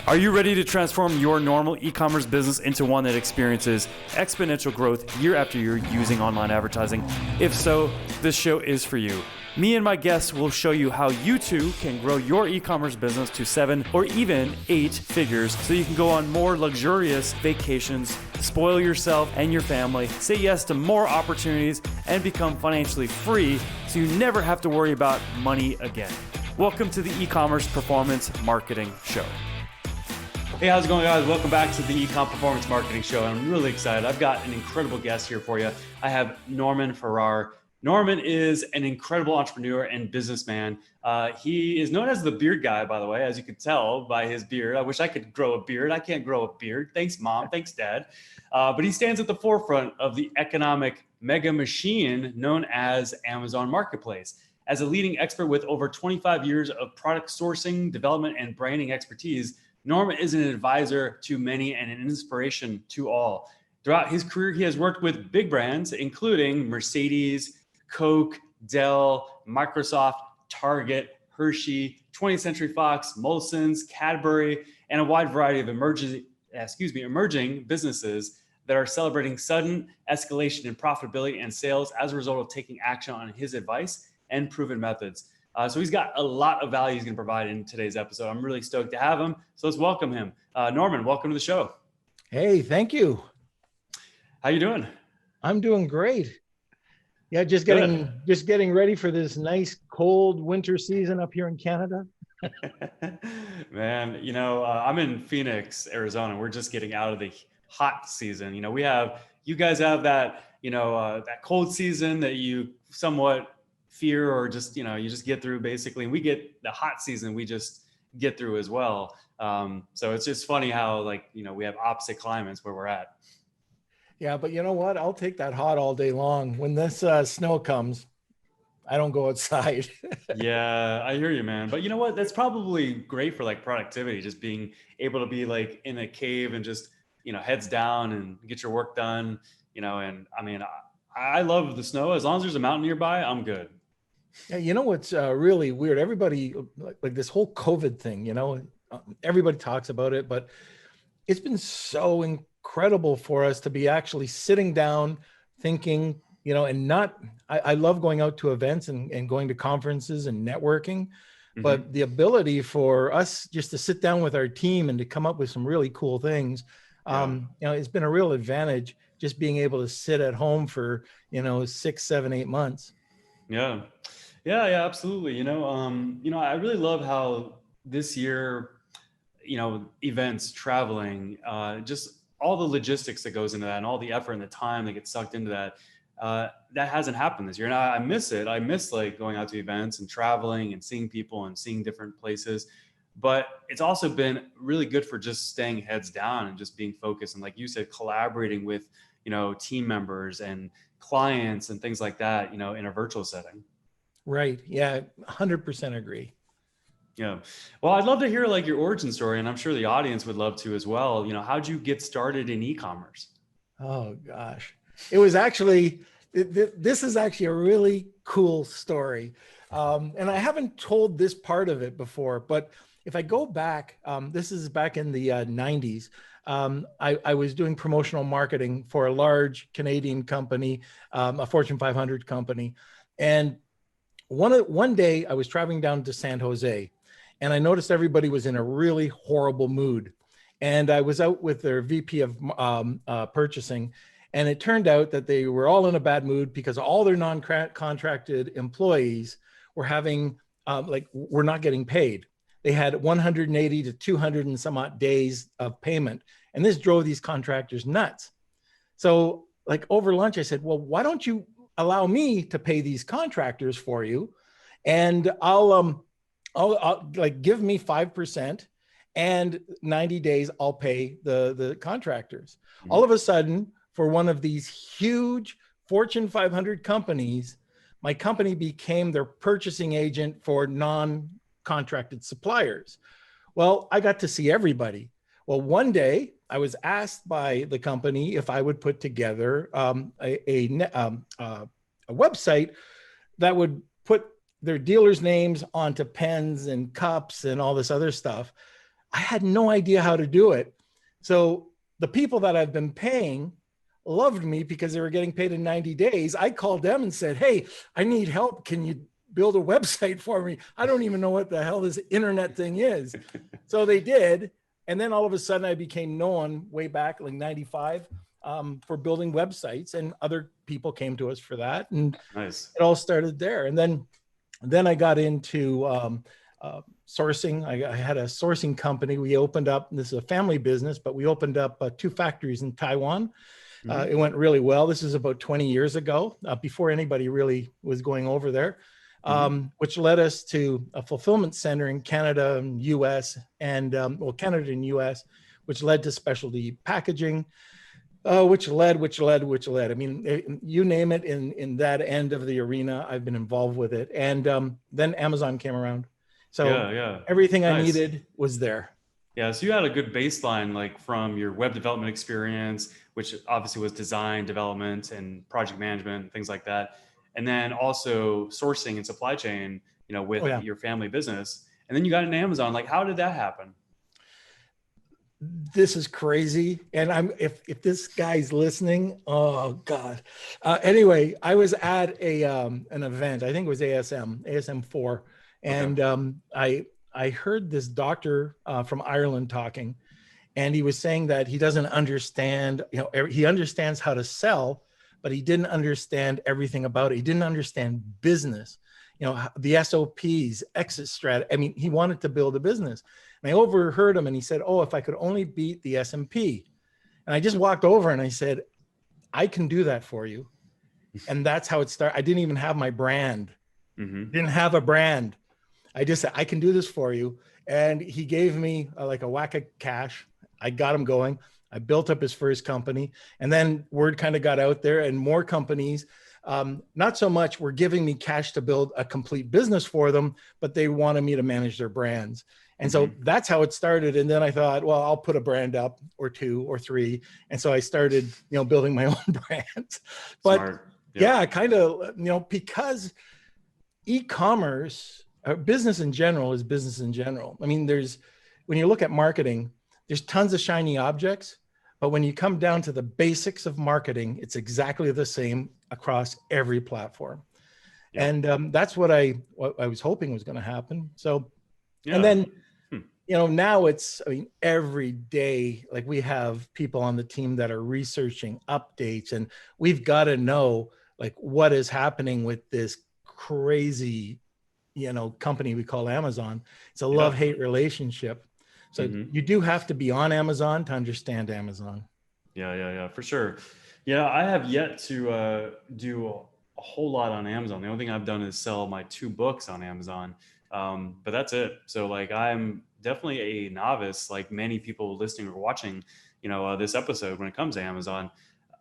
Are you ready to transform your normal e-commerce business into one that experiences exponential growth year after year using online advertising? If so, this show is for you. Me and my guests will show you how you too can grow your e-commerce business to 7 or even 8 figures so you can go on more luxurious vacations, spoil yourself and your family, say yes to more opportunities, and become financially free so you never have to worry about money again. Welcome to the E-commerce Performance Marketing Show. Hey, how's it going, guys? Welcome back to the E-com Performance Marketing Show. I'm really excited. I've got an incredible guest here for you. I have Norman Farrar. Norman is an incredible entrepreneur and businessman. He is known as the beard guy, by the way, as you can tell by his beard. I wish I could grow a beard. I can't grow a beard. Thanks, Mom. Thanks, Dad. But he stands at the forefront of the economic mega machine known as Amazon Marketplace. As a leading expert with over 25 years of product sourcing, development, and branding expertise, Norman is an advisor to many and an inspiration to all. Throughout his career, he has worked with big brands, including Mercedes, Coke, Dell, Microsoft, Target, Hershey, 20th Century Fox, Molson's, Cadbury, and a wide variety of emerging businesses that are celebrating sudden escalation in profitability and sales as a result of taking action on his advice and proven methods. So he's got a lot of value he's going to provide in today's episode. I'm really stoked to have him. So let's welcome him. Norman, welcome to the show. Hey, thank you. How you doing? I'm doing great. Yeah, just getting ready for this nice cold winter season up here in Canada. Man, I'm in Phoenix, Arizona. We're just getting out of the hot season. You guys have that, that cold season that you somewhat fear or just, you just get through basically. And we get the hot season, we just get through as well. So it's just funny how we have opposite climates where we're at. Yeah, but you know what? I'll take that hot all day long. When this snow comes, I don't go outside. Yeah, I hear you, man. But you know what? That's probably great for productivity, just being able to be in a cave and just, heads down and get your work done, and I mean, I love the snow. As long as there's a mountain nearby, I'm good. Yeah, you know what's really weird? Everybody, like this whole COVID thing, everybody talks about it, but it's been so incredible for us to be actually sitting down, thinking, and not, I love going out to events and going to conferences and networking, but the ability for us just to sit down with our team and to come up with some really cool things, it's been a real advantage just being able to sit at home for, 6, 7, 8 months. Yeah, absolutely. I really love how this year, events, traveling, just all the logistics that goes into that and all the effort and the time that gets sucked into that, that hasn't happened this year. And I miss it. I miss going out to events and traveling and seeing people and seeing different places. But it's also been really good for just staying heads down and just being focused. And like you said, collaborating with, team members and clients and things like that, in a virtual setting. Right. Yeah. 100% agree. Yeah. Well, I'd love to hear your origin story, and I'm sure the audience would love to as well. How'd you get started in e-commerce? Oh gosh. It was actually, this is actually a really cool story. And I haven't told this part of it before, but if I go back, this is back in the 90s. I was doing promotional marketing for a large Canadian company, a Fortune 500 company. And one day I was traveling down to San Jose and I noticed everybody was in a really horrible mood. And I was out with their VP of purchasing. And it turned out that they were all in a bad mood because all their non-contracted employees were having, were not getting paid. They had 180 to 200 and some odd days of payment. And this drove these contractors nuts. So over lunch, I said, well, why don't you allow me to pay these contractors for you? And I'll give me 5% and 90 days, I'll pay the contractors. Mm-hmm. All of a sudden, for one of these huge Fortune 500 companies, my company became their purchasing agent for non-contracted suppliers. Well, I got to see everybody. Well, one day I was asked by the company if I would put together a website that would put their dealers' names onto pens and cups and all this other stuff. I had no idea how to do it. So the people that I've been paying loved me because they were getting paid in 90 days. I called them and said, hey, I need help. Can you build a website for me? I don't even know what the hell this internet thing is. So they did. And then all of a sudden I became known way back like 95 for building websites, and other people came to us for that. And Nice. it all started there. And then I got into sourcing. I had a sourcing company. We opened up, this is a family business, but we opened up 2 factories in Taiwan. It went really well. This is about 20 years ago, before anybody really was going over there, which led us to a fulfillment center in Canada and US, and Canada and US, which led to specialty packaging, which led. I mean, you name it, in that end of the arena, I've been involved with it. And then Amazon came around. So everything I needed was there. Yeah, so you had a good baseline, like from your web development experience, which obviously was design, development, and project management, things like that. And then also sourcing and supply chain, with your family business. And then you got into Amazon. Like, how did that happen? This is crazy. And if this guy's listening, oh God. Anyway, I was at an event, I think it was ASM 4. And I heard this doctor from Ireland talking, and he was saying that he doesn't understand, he understands how to sell, but he didn't understand everything about it. He didn't understand business, the SOPs, exit strategy. I mean, he wanted to build a business. And I overheard him, and he said, oh, if I could only beat the S&P. And I just walked over and I said, I can do that for you. And that's how it started. I didn't even have my brand. Didn't have a brand. I just said, I can do this for you. And he gave me like a whack of cash. I got him going. I built up his first company. And then word kind of got out there, and more companies, not so much were giving me cash to build a complete business for them, but they wanted me to manage their brands. And so that's how it started. And then I thought, well, I'll put a brand up, or 2 or 3. And so I started, building my own brands. But kind of, because e-commerce, business in general is business in general. I mean, when you look at marketing, there's tons of shiny objects, but when you come down to the basics of marketing, it's exactly the same across every platform. And that's what I was hoping was going to happen. So, and then, now it's, every day, like, we have people on the team that are researching updates, and we've got to know, like, what is happening with this crazy, company we call Amazon. It's a love-hate relationship. So you do have to be on Amazon to understand Amazon. Yeah, for sure. Yeah, I have yet to do a whole lot on Amazon. The only thing I've done is sell my 2 books on Amazon. But that's it. So like, I'm definitely a novice, like many people listening or watching, this episode when it comes to Amazon.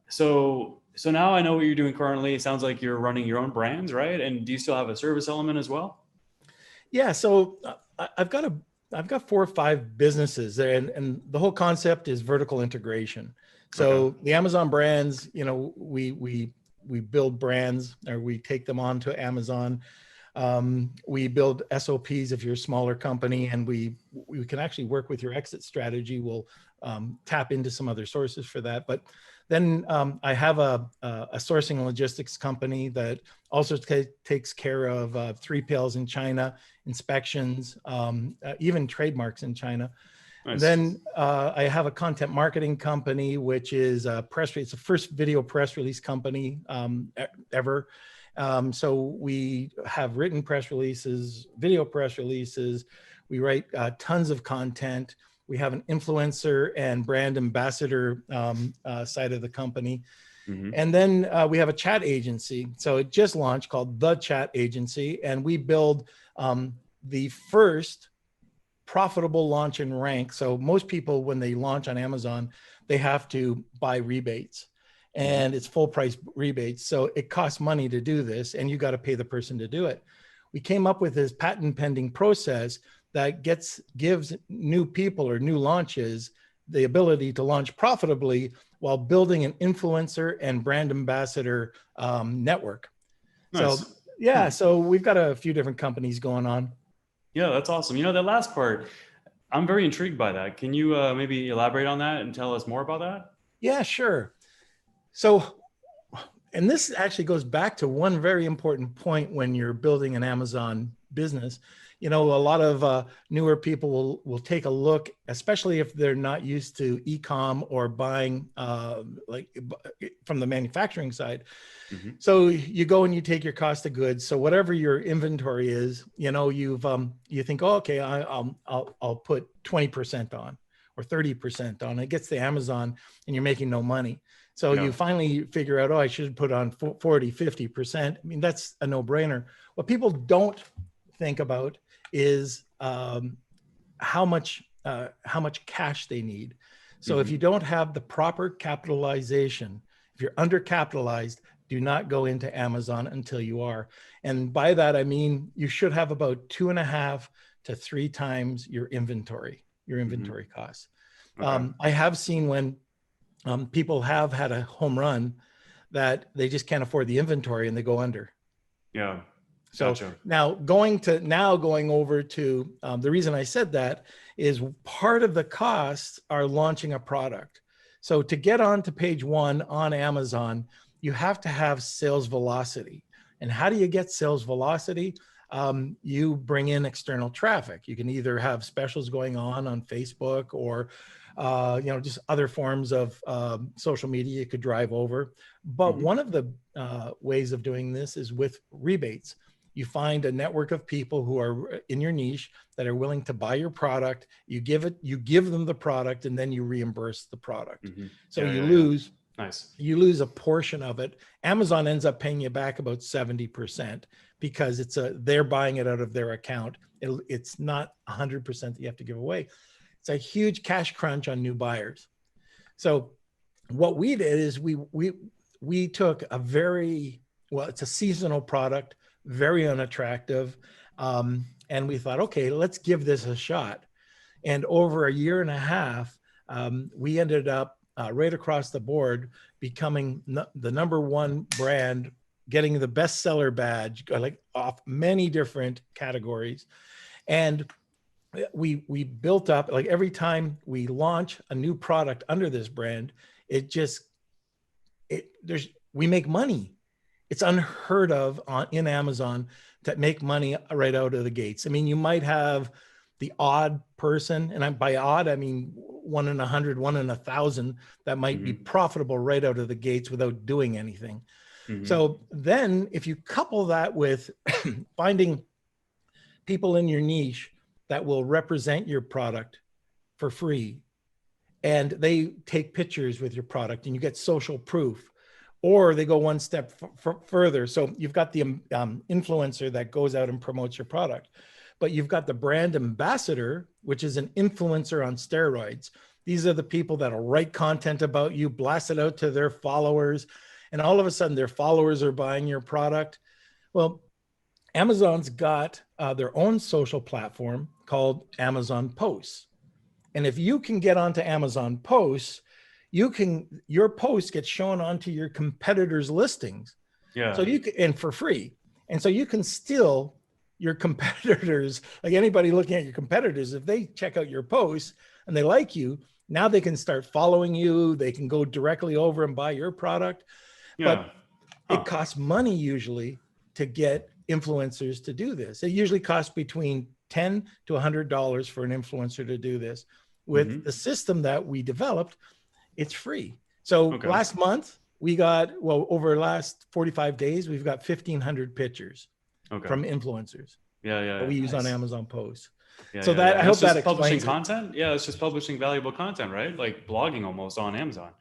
So now I know what you're doing currently. It sounds like you're running your own brands, right? And do you still have a service element as well? Yeah. So I've got 4 or 5 businesses, and the whole concept is vertical integration. So the Amazon brands, we build brands, or we take them on to Amazon. We build SOPs if you're a smaller company, and we can actually work with your exit strategy. We'll tap into some other sources for that. But then I have a sourcing and logistics company that also takes care of 3PLs in China, inspections, even trademarks in China. Nice. Then I have a content marketing company, which is a press release. It's the first video press release company ever. So we have written press releases, video press releases. We write tons of content. We have an influencer and brand ambassador side of the company. And then we have a chat agency. So it just launched, called The Chat Agency. And we build the first profitable launch in rank. So most people, when they launch on Amazon, they have to buy rebates. And it's full price rebates. So it costs money to do this, and you got to pay the person to do it. We came up with this patent pending process that gives new people or new launches the ability to launch profitably while building an influencer and brand ambassador network. Nice. So so we've got a few different companies going on. Yeah, that's awesome. That last part, I'm very intrigued by that. Can you maybe elaborate on that and tell us more about that? Yeah, sure. So, and this actually goes back to one very important point when you're building an Amazon business. You know, a lot of newer people will take a look, especially if they're not used to e-com or buying from the manufacturing side. Mm-hmm. So you go and you take your cost of goods. So whatever your inventory is, you know, you think, oh, okay, I'll put 20% on or 30% on. It gets to Amazon and you're making no money. So you finally figure out, oh, I should put on 40, 50%. I mean, that's a no-brainer. What people don't think about is how much cash they need. So if you don't have the proper capitalization, if you're undercapitalized, do not go into Amazon until you are. And by that, I mean, you should have about 2.5 to 3 times your inventory costs. Okay. I have seen when people have had a home run that they just can't afford the inventory and they go under. Yeah. So gotcha. Now going over to the reason I said that is part of the costs are launching a product. So to get onto page 1 on Amazon, you have to have sales velocity. And how do you get sales velocity? You bring in external traffic. You can either have specials going on Facebook or just other forms of social media you could drive over. But one of the ways of doing this is with rebates. You find a network of people who are in your niche that are willing to buy your product. You give them the product, and then you reimburse the product. So you lose. Nice. You lose a portion of it. Amazon ends up paying you back about 70% because they're buying it out of their account. It's not 100% that you have to give away. It's a huge cash crunch on new buyers. So what we did is we took it's a seasonal product, very unattractive. And we thought, okay, let's give this a shot. And over a year and a half, we ended up right across the board becoming the #1 brand, getting the bestseller badge, like off many different categories. And we built up, like every time we launch a new product under this brand, we make money. It's unheard of in Amazon to make money right out of the gates. I mean, you might have the odd person, and by odd, I mean 1 in 100, 1 in 1,000 that might be profitable right out of the gates without doing anything. So then if you couple that with finding people in your niche that will represent your product for free, and they take pictures with your product and you get social proof, or they go one step further. So you've got the influencer that goes out and promotes your product, but you've got the brand ambassador, which is an influencer on steroids. These are the people that'll write content about you, blast it out to their followers, and all of a sudden their followers are buying your product. Well, Amazon's got their own social platform called Amazon Posts. And if you can get onto Amazon Posts, your post gets shown onto your competitors' listings. Yeah. So and for free. And so you can steal your competitors, like anybody looking at your competitors, if they check out your posts and they like you, now they can start following you. They can go directly over and buy your product. Yeah. But it costs money usually to get influencers to do this. It usually costs between $10 to $100 for an influencer to do this. With the system that we developed, it's free. So last month we got, over the last 45 days, we've got 1,500 pictures from influencers. That we use on Amazon Posts. I hope that explains publishing content. Yeah, it's just publishing valuable content, right? Like blogging almost on Amazon.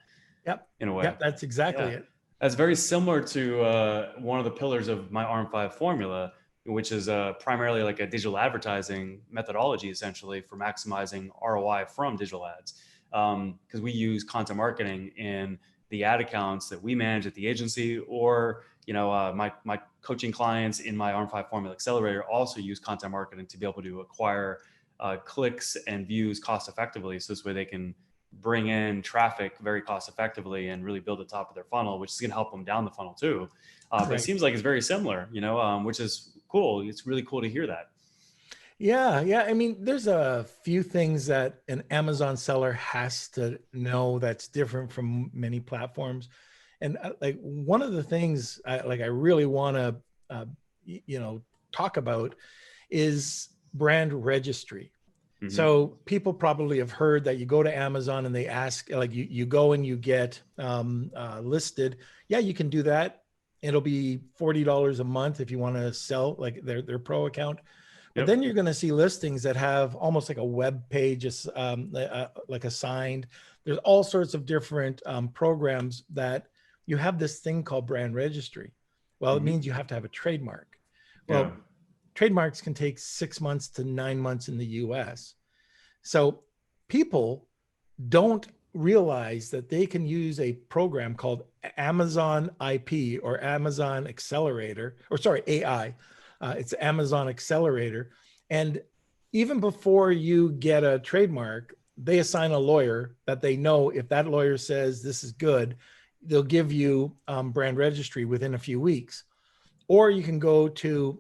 Yep. In a way. Yep, that's exactly it. That's very similar to one of the pillars of my ARM5 formula, which is primarily like a digital advertising methodology, essentially, for maximizing ROI from digital ads. Because we use content marketing in the ad accounts that we manage at the agency, or my coaching clients in my ARM5 Formula Accelerator also use content marketing to be able to acquire clicks and views cost effectively. So this way they can bring in traffic very cost effectively and really build the top of their funnel, which is going to help them down the funnel too. But it seems like it's very similar, which is cool. It's really cool to hear that. Yeah. I mean, there's a few things that an Amazon seller has to know that's different from many platforms. And like one of the things I really want to, uh, talk about is brand registry. Hmm. So people probably have heard that you go to Amazon and they ask, like you go and you get listed. Yeah, you can do that. It'll be $40 a month if you want to sell like their pro account. But Yep. then you're going to see listings that have almost like a web page, like assigned. There's all sorts of different programs that you have this thing called brand registry. Well, it Hmm. means you have to have a trademark. Yeah. Well, trademarks can take 6 months to 9 months in the US. So people don't realize that they can use a program called Amazon IP or Amazon Accelerator, or sorry, AI. It's Amazon Accelerator. And even before you get a trademark, they assign a lawyer that they know if that lawyer says this is good, they'll give you brand registry within a few weeks. Or you can go to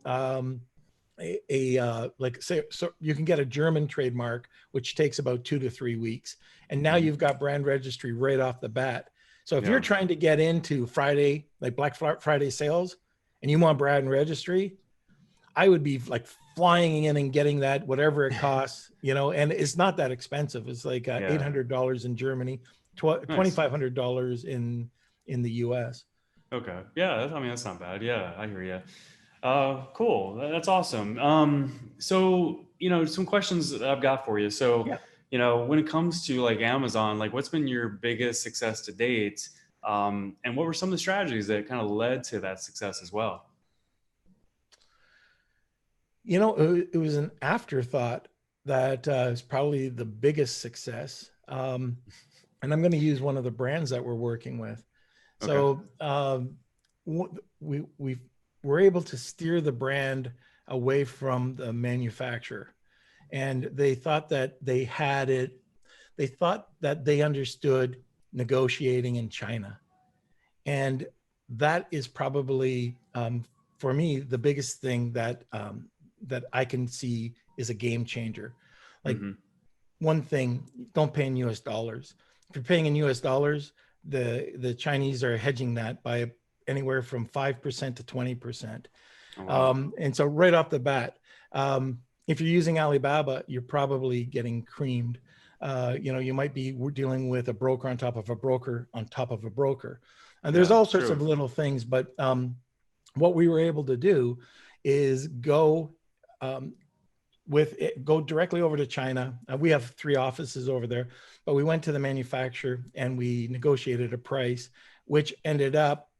like say, so you can get a German trademark, which takes about 2 to 3 weeks. And now Hmm. you've got brand registry right off the bat. So if you're Yeah. trying to get into Friday, like Black Friday sales, and you want brand registry, I would be like flying in and getting that, whatever it costs, and it's not that expensive. It's like Yeah. $800 in Germany, Nice. $2,500 in the US. Okay. Yeah. I mean, that's not bad. Yeah, I hear you. Cool. That's awesome. So, some questions that I've got for you. So, Yeah. when it comes to like Amazon, like what's been your biggest success to date? And what were some of the strategies that kind of led to that success as well? It was an afterthought that is probably the biggest success. And I'm going to use one of the brands that we're working with. Okay. So we were able to steer the brand away from the manufacturer, and they thought that they had it. They thought that they understood negotiating in China, and that is probably for me the biggest thing that I can see is a game changer. Like Mm-hmm. one thing, don't pay in US dollars. If you're paying in US dollars, the Chinese are hedging that by anywhere from 5% to 20%. Oh, wow. And so right off the bat, if you're using Alibaba, you're probably getting creamed. You might be dealing with a broker on top of a broker on top of a broker. And there's Yeah. all sorts True. of little things, but what we were able to do is um, go directly over to China. We have 3 offices over there, but we went to the manufacturer and we negotiated a price, which ended up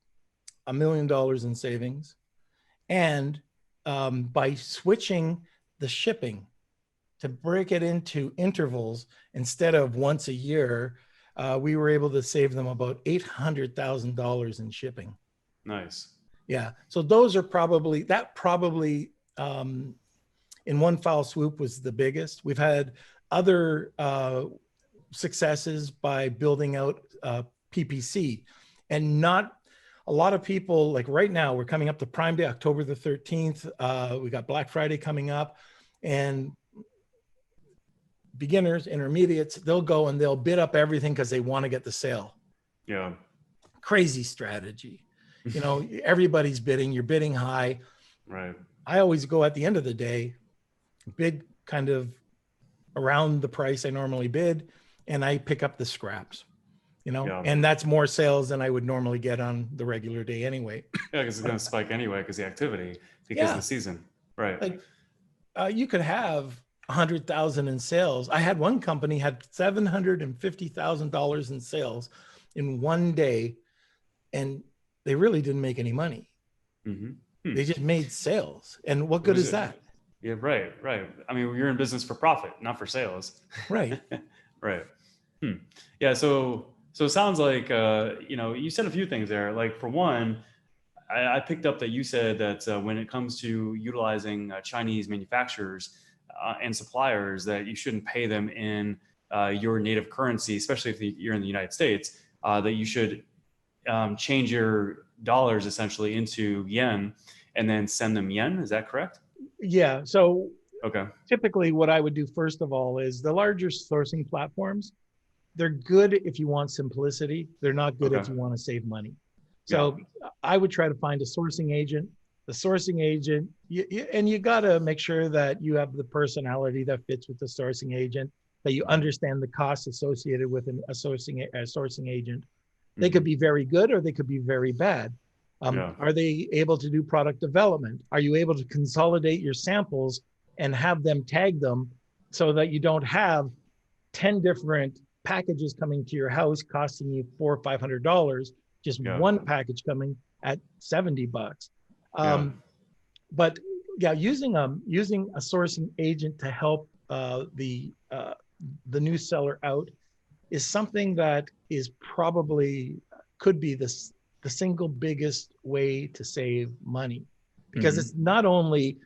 $1 million in savings. And by switching the shipping to break it into intervals instead of once a year, we were able to save them about $800,000 in shipping. Nice. Yeah. So those are probably in one foul swoop was the biggest. We've had other successes by building out PPC, and not a lot of people, like right now we're coming up to Prime Day, October the 13th. We got Black Friday coming up, and beginners, intermediates, they'll go and they'll bid up everything because they want to get the sale. Yeah. Crazy strategy. Everybody's bidding, you're bidding high. Right. I always go at the end of the day, bid kind of around the price I normally bid, and I pick up the scraps, Yeah. and that's more sales than I would normally get on the regular day anyway. Yeah, because it's going to spike anyway because the activity, because of Yeah, the season. Right. like you could have 100,000 in sales. I had one company had $750,000 in sales in one day, and they really didn't make any money. Mm-hmm. They just made sales, and what good is that? Yeah, right, right. I mean, you're in business for profit, not for sales. Right. Right. Yeah. So it sounds like you said a few things there. Like for one, I picked up that you said that when it comes to utilizing Chinese manufacturers and suppliers, that you shouldn't pay them in your native currency, especially if you're in the United States. That you should change your dollars essentially into yen and then send them yen. Is that correct? Yeah. So Okay. Typically what I would do first of all is the larger sourcing platforms, they're good if you want simplicity. They're not good if you want to save money. So I would try to find a sourcing agent. The sourcing agent, and you got to make sure that you have the personality that fits with the sourcing agent, that you understand the costs associated with a sourcing agent. They could be very good or they could be very bad. Are they able to do product development? Are you able to consolidate your samples and have them tag them so that you don't have 10 different packages coming to your house costing you $400 or $500, just one package coming at $70. But yeah, using a sourcing agent to help the new seller out is something that is probably could be the single biggest way to save money, because it's not only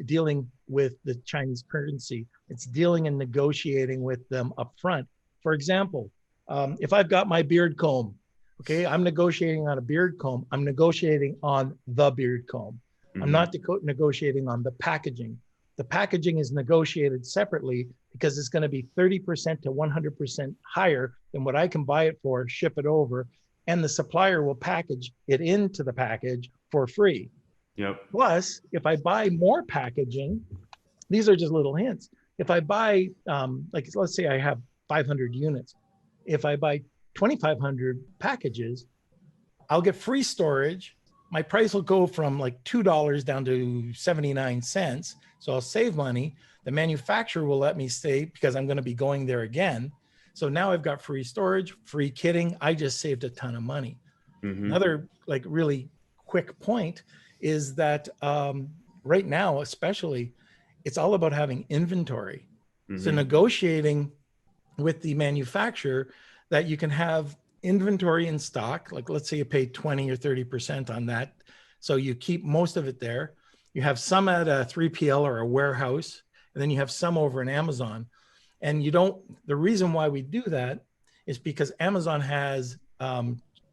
dealing with the Chinese currency, it's dealing and negotiating with them up front. For example, if I've got my beard comb, okay, I'm negotiating on a beard comb, I'm negotiating on the beard comb. I'm not negotiating on the packaging. The packaging is negotiated separately because it's going to be 30% to 100% higher than what I can buy it for, ship it over, and the supplier will package it into the package for free. Plus, if I buy more packaging, these are just little hints. If I buy, like, let's say I have 500 units. If I buy 2,500 packages, I'll get free storage. My price will go from like $2 down to 79 cents. So I'll save money. The manufacturer will let me stay because I'm going to be going there again. So now I've got free storage, free kitting. I just saved a ton of money. Another like really quick point is that right now, especially, it's all about having inventory. So negotiating with the manufacturer that you can have inventory in stock, like let's say you pay 20 or 30% on that. So you keep most of it there. You have some at a 3PL or a warehouse, and then you have some over in Amazon. And you don't, the reason why we do that is because Amazon has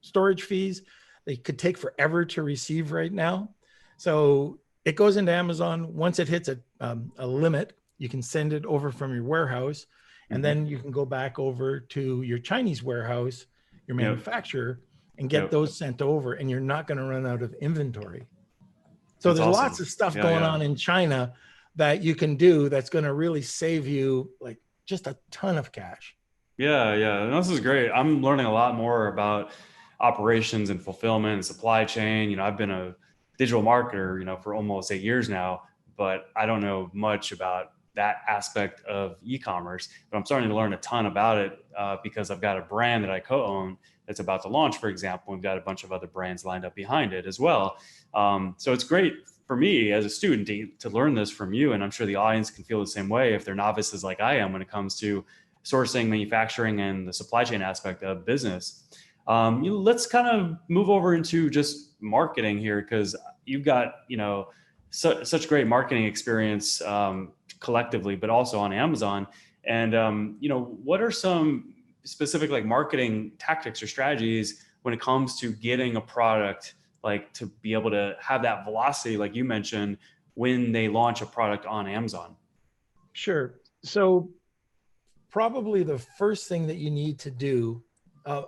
storage fees. They could take forever to receive right now. So it goes into Amazon. Once it hits a limit, you can send it over from your warehouse, and then you can go back over to your Chinese warehouse, your manufacturer, and get those sent over, and you're not going to run out of inventory. So there's lots of stuff going on in China that you can do that's going to really save you like just a ton of cash. Yeah. This is great. I'm learning a lot more about operations and fulfillment and supply chain. I've been a digital marketer, for almost 8 years now, but I don't know much about that aspect of e-commerce, but I'm starting to learn a ton about it because I've got a brand that I co-own that's about to launch, for example. We've got a bunch of other brands lined up behind it as well. So it's great for me as a student to learn this from you. And I'm sure the audience can feel the same way if they're novices like I am when it comes to sourcing, manufacturing, and the supply chain aspect of business. Let's kind of move over into just marketing here, because you've got, such great marketing experience collectively, but also on Amazon. And, what are some specific like marketing tactics or strategies when it comes to getting a product, like to be able to have that velocity, like you mentioned, when they launch a product on Amazon? Sure. So probably the first thing that you need to do, a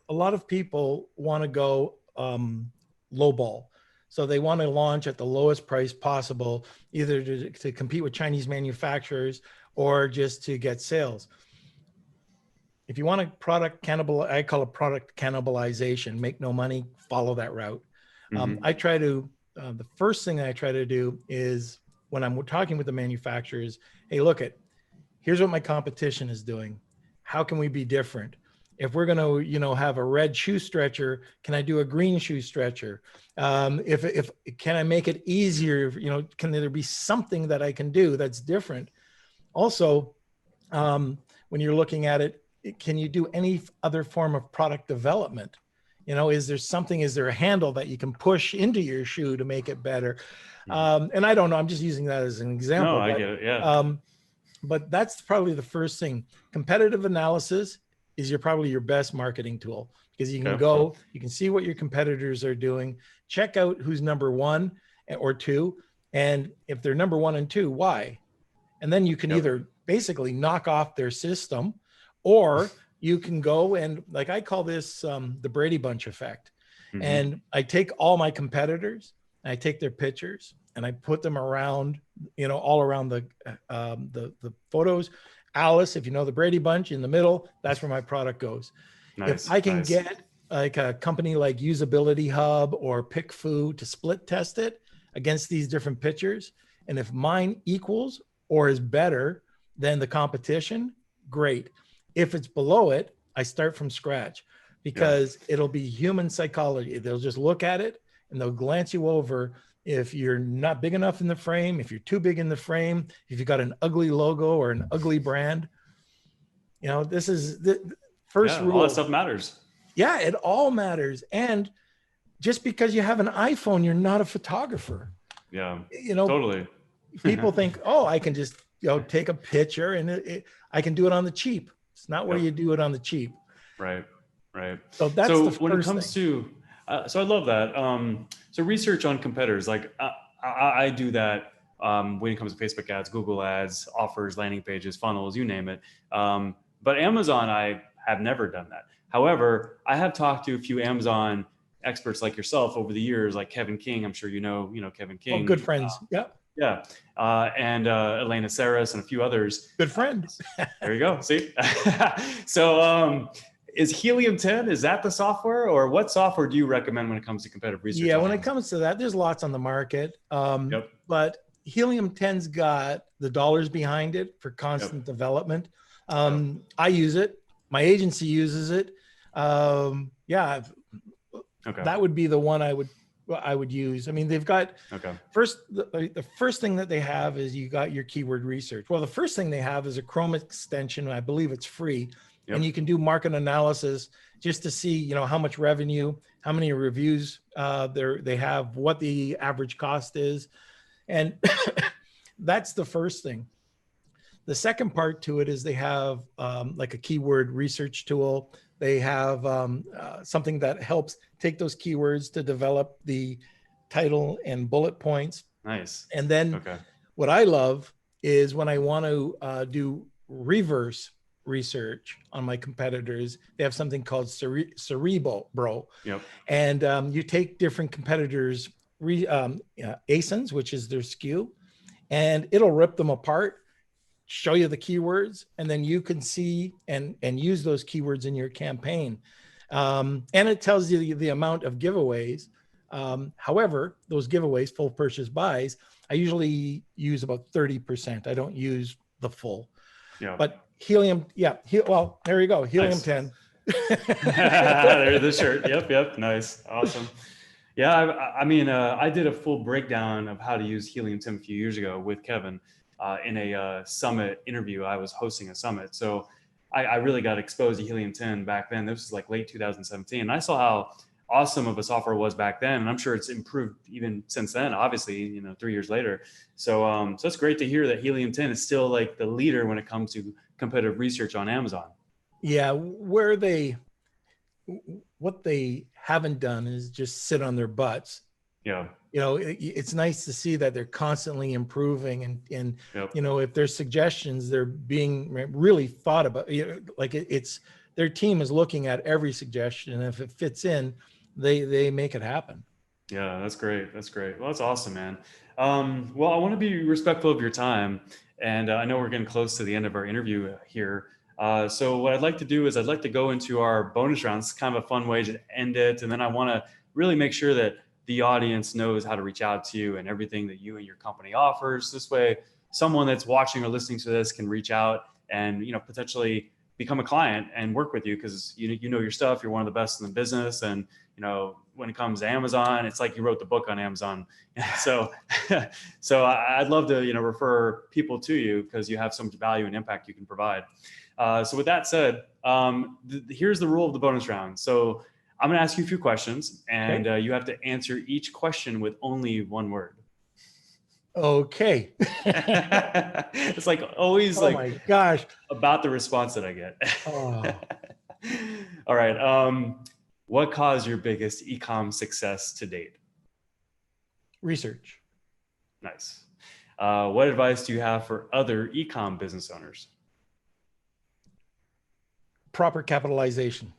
lot of people want to go lowball. So they want to launch at the lowest price possible, either to compete with Chinese manufacturers or just to get sales. If you want a product I call it product cannibalization, make no money, follow that route. I try to, the first thing I try to do is when I'm talking with the manufacturers, hey, here's what my competition is doing. How can we be different? If we're going to, have a red shoe stretcher, can I do a green shoe stretcher? If can I make it easier? Can there be something that I can do that's different? Also, when you're looking at it, can you do any other form of product development? Is there a handle that you can push into your shoe to make it better? And I don't know, I'm just using that as an example. No, I get it. Yeah. But that's probably the first thing. Competitive analysis is probably your best marketing tool, because you can you can see what your competitors are doing, check out who's number one or two, And if they're number one and two, why? And then you can Yep. either basically knock off their system, or you can go and, like, I call this the Brady Bunch effect. Mhm. And I take all my competitors, and I take their pictures, and I put them around, all around the photos. Alice, if you know the Brady Bunch in the middle, that's where my product goes. Nice. If I can nice. get like a company like Usability Hub or PickFu to split test it against these different pictures, and if mine equals or is better than the competition, great. If it's below it, I start from scratch, because it'll be human psychology. They'll just look at it and they'll glance you over. If you're not big enough in the frame, if you're too big in the frame, if you got an ugly logo or an ugly brand, this is the first rule. All that stuff matters. Yeah, it all matters. And just because you have an iPhone, you're not a photographer. Yeah, totally. People think, oh, I can just take a picture and I can do it on the cheap. It's not where you do it on the cheap. Right. So that's the first when it comes thing. to, so I love that. So research on competitors, like I do that when it comes to Facebook ads, Google ads, offers, landing pages, funnels, you name it. But Amazon, I have never done that. However, I have talked to a few Amazon experts like yourself over the years, like Kevin King. I'm sure you know Kevin King. Oh, good friends. Yeah. And Elena Saris and a few others. Good friends. There you go. See? So is Helium 10, is that the software, or what software do you recommend when it comes to competitive research? Yeah, when it comes to that, there's lots on the market. But Helium 10's got the dollars behind it for constant development. I use it. My agency uses it. That would be the one I would use. I mean, they've got the first thing that they have is you got your keyword research. Well, the first thing they have is a Chrome extension. I believe it's free, and you can do market analysis just to see, how much revenue, how many reviews they have, what the average cost is, and that's the first thing. The second part to it is they have like a keyword research tool. They have something that helps take those keywords to develop the title and bullet points. Nice. And then what I love is when I want to do reverse research on my competitors, they have something called Cerebro. And you take different competitors' ASINs, which is their SKU, and it'll rip them apart, show you the keywords, and then you can see and use those keywords in your campaign. And it tells you the amount of giveaways. However, those giveaways, full purchase buys, I usually use about 30%. I don't use the full. But Helium, well, there you go. Helium 10. There's the shirt. Yep. Nice. Awesome. Yeah. I mean, I did a full breakdown of how to use Helium 10 a few years ago with Kevin. In a summit interview. I was hosting a summit. So I really got exposed to Helium 10 back then. This was like late 2017. And I saw how awesome of a software was back then. And I'm sure it's improved even since then, obviously, 3 years later. So, so it's great to hear that Helium 10 is still like the leader when it comes to competitive research on Amazon. Yeah. What they haven't done is just sit on their butts. Yeah. It's nice to see that they're constantly improving, and if there's suggestions, they're being really thought about. Like it's their team is looking at every suggestion, and if it fits in, they make it happen. Yeah, that's great. Well, that's awesome, man. Well, I want to be respectful of your time, and I know we're getting close to the end of our interview here. So what I'd like to do is I'd like to go into our bonus round. It's kind of a fun way to end it, and then I want to really make sure that the audience knows how to reach out to you and everything that you and your company offers. This way, someone that's watching or listening to this can reach out and, potentially become a client and work with you, because you know your stuff. You're one of the best in the business. And, when it comes to Amazon, it's like you wrote the book on Amazon. So I'd love to, refer people to you because you have so much value and impact you can provide. So with that said, here's the rule of the bonus round. So I'm going to ask you a few questions, and you have to answer each question with only one word. Okay. It's like always my gosh, about the response that I get. Oh. All right. What caused your biggest e-com success to date? Research. Nice. What advice do you have for other e-com business owners? Proper capitalization.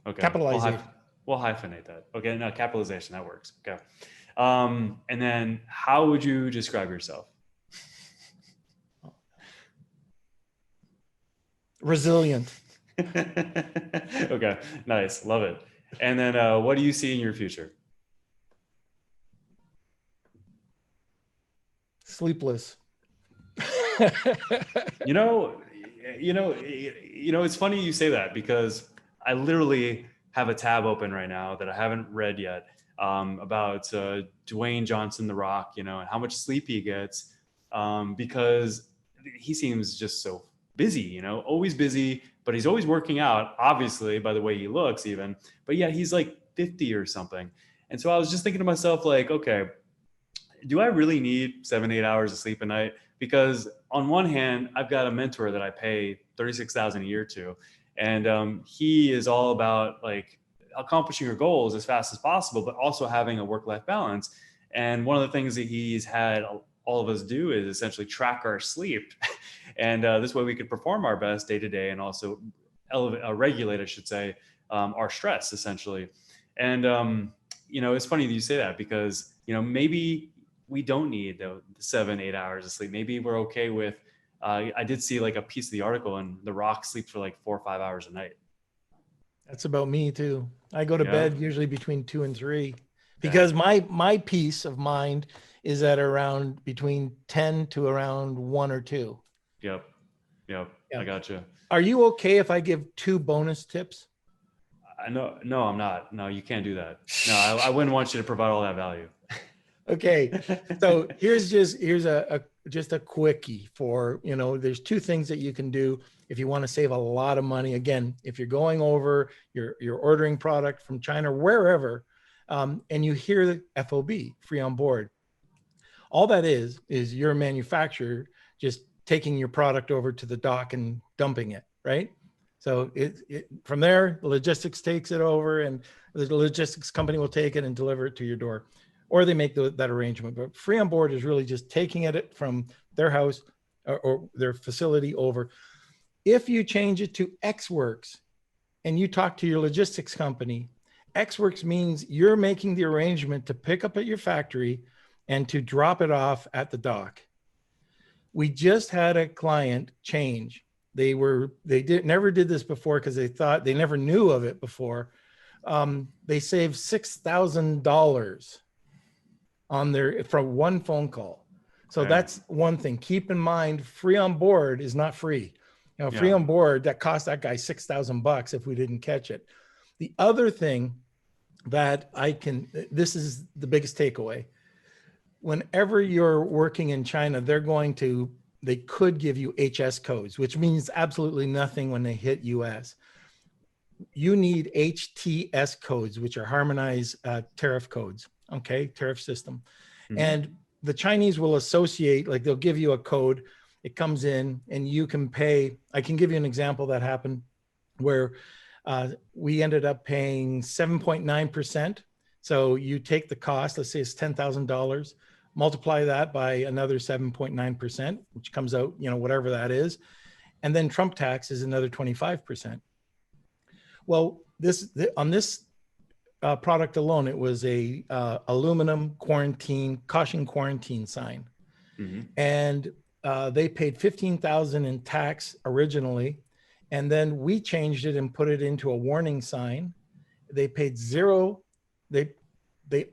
Okay. Capitalization. We'll hyphenate that. Okay. No, capitalization. That works. Okay. And then how would you describe yourself? Resilient. Okay. Nice. Love it. And then what do you see in your future? Sleepless. You know, it's funny you say that because I literally have a tab open right now that I haven't read yet about Dwayne Johnson, The Rock, and how much sleep he gets because he seems just so busy, always busy, but he's always working out, obviously, by the way he looks even, but yeah, he's like 50 or something. And so I was just thinking to myself, like, okay, do I really need 7, 8 hours of sleep a night? Because on one hand, I've got a mentor that I pay $36,000 a year to, and he is all about like accomplishing your goals as fast as possible, but also having a work-life balance. And one of the things that he's had all of us do is essentially track our sleep, and this way we could perform our best day to day, and also regulate, I should say, our stress essentially. And it's funny that you say that because maybe we don't need the 7, 8 hours of sleep. Maybe we're okay with, I did see like a piece of the article and The Rock sleeps for like 4 or 5 hours a night. That's about me too. I go to bed usually between 2 and 3 because my peace of mind is at around between 10 to around 1 or 2. Yep. I gotcha. Are you okay if I give 2 bonus tips? No, I'm not. No, you can't do that. No, I wouldn't want you to provide all that value. Okay. So here's a quickie for, there's 2 things that you can do if you want to save a lot of money. Again, if you're going over, you're ordering product from China, wherever, and you hear the FOB, free on board. All that is your manufacturer just taking your product over to the dock and dumping it, right? So from there, the logistics takes it over, and the logistics company will take it and deliver it to your door, or they make that arrangement. But free on board is really just taking it from their house or their facility over. If you change it to XWorks and you talk to your logistics company, XWorks means you're making the arrangement to pick up at your factory and to drop it off at the dock. We just had a client change. They never did this before because they never knew of it before. They saved $6,000 from one phone call. So that's one thing. Keep in mind, free on board is not free. Free on board, that cost that guy $6,000 if we didn't catch it. The other thing that this is the biggest takeaway. Whenever you're working in China, they could give you HS codes, which means absolutely nothing when they hit US. You need HTS codes, which are harmonized tariff codes. Okay, tariff system. Mm-hmm. And the Chinese will associate, like they'll give you a code, it comes in and you can pay. I can give you an example that happened where we ended up paying 7.9%. So you take the cost, let's say it's $10,000, multiply that by another 7.9%, which comes out, whatever that is. And then Trump tax is another 25%. Well, on this product alone, it was a aluminum caution quarantine sign. Mm-hmm. And they paid $15,000 in tax originally. And then we changed it and put it into a warning sign. They paid zero. They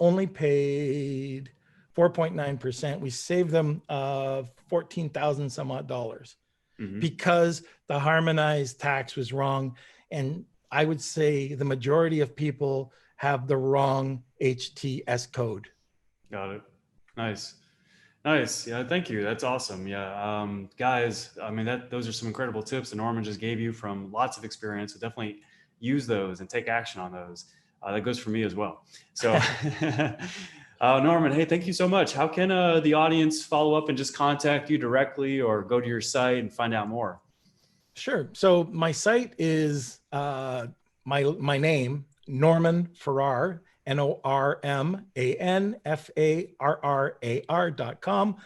only paid 4.9%. We saved them $14,000 some odd dollars, mm-hmm. because the harmonized tax was wrong. And I would say the majority of people have the wrong HTS code. Got it. Nice. Yeah, thank you. That's awesome. Yeah, guys, I mean, those are some incredible tips that Norman just gave you from lots of experience. So definitely use those and take action on those. That goes for me as well. So Norman, hey, thank you so much. How can the audience follow up and just contact you directly or go to your site and find out more? Sure. So my site is my name, Norman Farrar, NORMANFARRAR.com.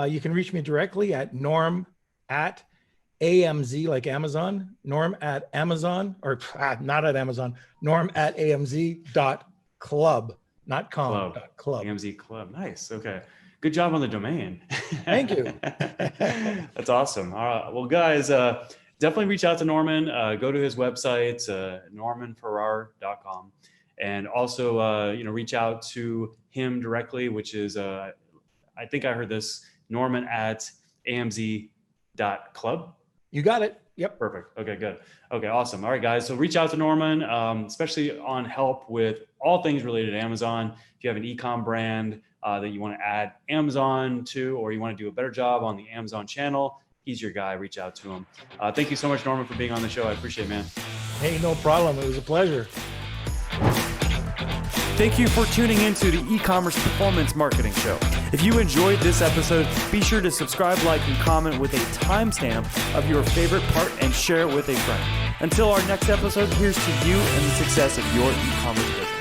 You can reach me directly at norm@AMZ, like Amazon, norm@Amazon, or not at Amazon, norm@AMZ.club, not com, club. AMZ Club. Nice. Okay. Good job on the domain. Thank you. That's awesome. All right. Well, guys, definitely reach out to Norman. Go to his website, normanfarrar.com. And also, reach out to him directly, which is, I think I heard this, norman@amz.club. You got it. Yep. Perfect. Okay, good. Okay, awesome. All right, guys. So reach out to Norman, especially on help with all things related to Amazon. If you have an e-com brand that you want to add Amazon to, or you want to do a better job on the Amazon channel, he's your guy. Reach out to him. Thank you so much, Norman, for being on the show. I appreciate it, man. Hey, no problem. It was a pleasure. Thank you for tuning into the e-commerce performance marketing show. If you enjoyed this episode, be sure to subscribe, like, and comment with a timestamp of your favorite part and share it with a friend. Until our next episode, here's to you and the success of your e-commerce business.